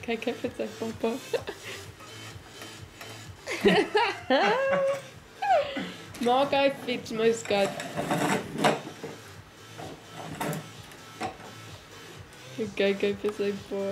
Kijk even zijn papa. Maak hy fiets, my skat. Kyk even sy pa.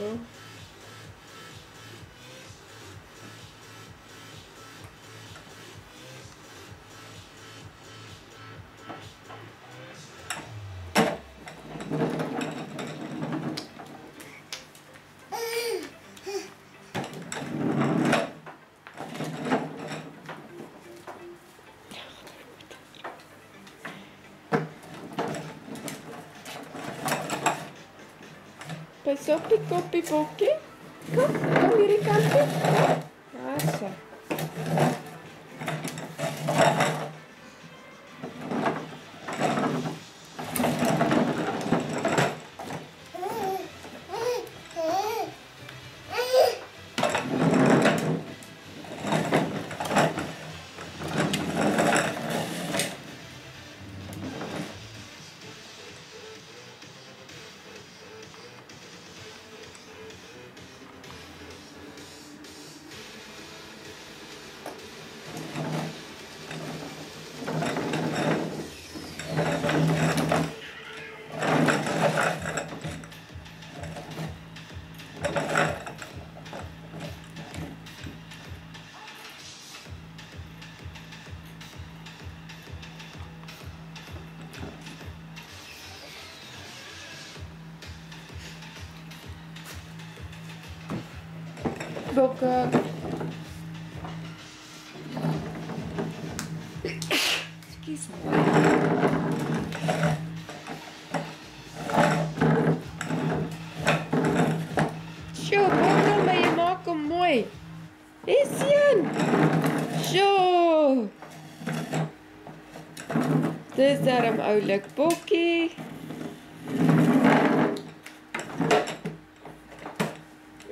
Pas op die koppie, Bokkie. Kom hierdie kant toe. Daar so. Bokke. Excuse me. Sjoe, Bokke, maar je maakt hem mooi. Is Jan? Sjoe. Dis daarom oulik, Bokkie.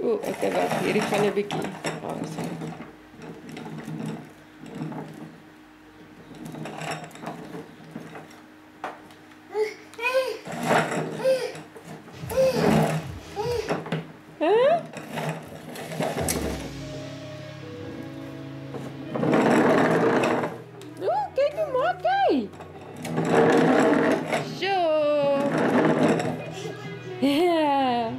Okay, wacht, hierdie gaan 'n bietjie. Kyk hoe maak hy. Sjoe. Ja.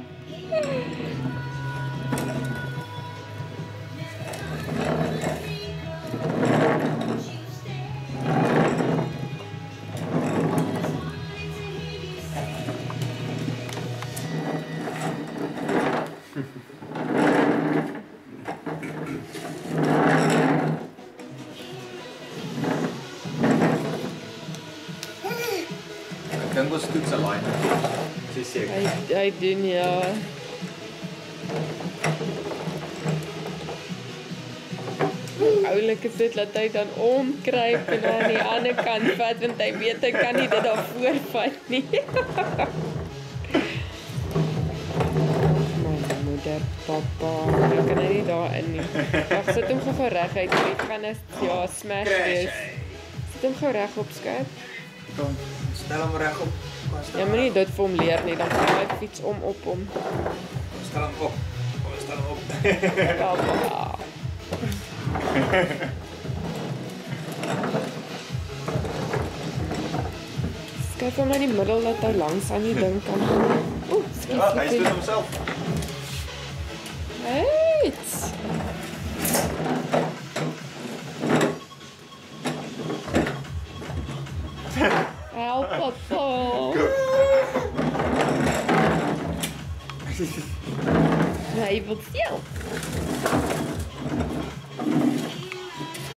Ek dink ons toets al daai. Dis seker. Hy doen ja. Oulik is dit dat hy dan omkruip en aan die ander kant vat want hy weet hy kan nie dit daarvoor vat nie. My moeder, papa, nou kan hy nie daarin nie. Wag, sit hom gou reguit, dit gaan is ja, smash wees. Sit hom gou regop, skat. Kom, stel hom regop. Ja, moenie dit vir hom leer nie, dan gaan hy fiets om op hom. Stel hom op. Kom, stel hom op. Papa. Skryf hom in die middel dat hy langs aan die ding kan. Skies. Ja, hy doen homself. Right. Help, papa. Hy wil self.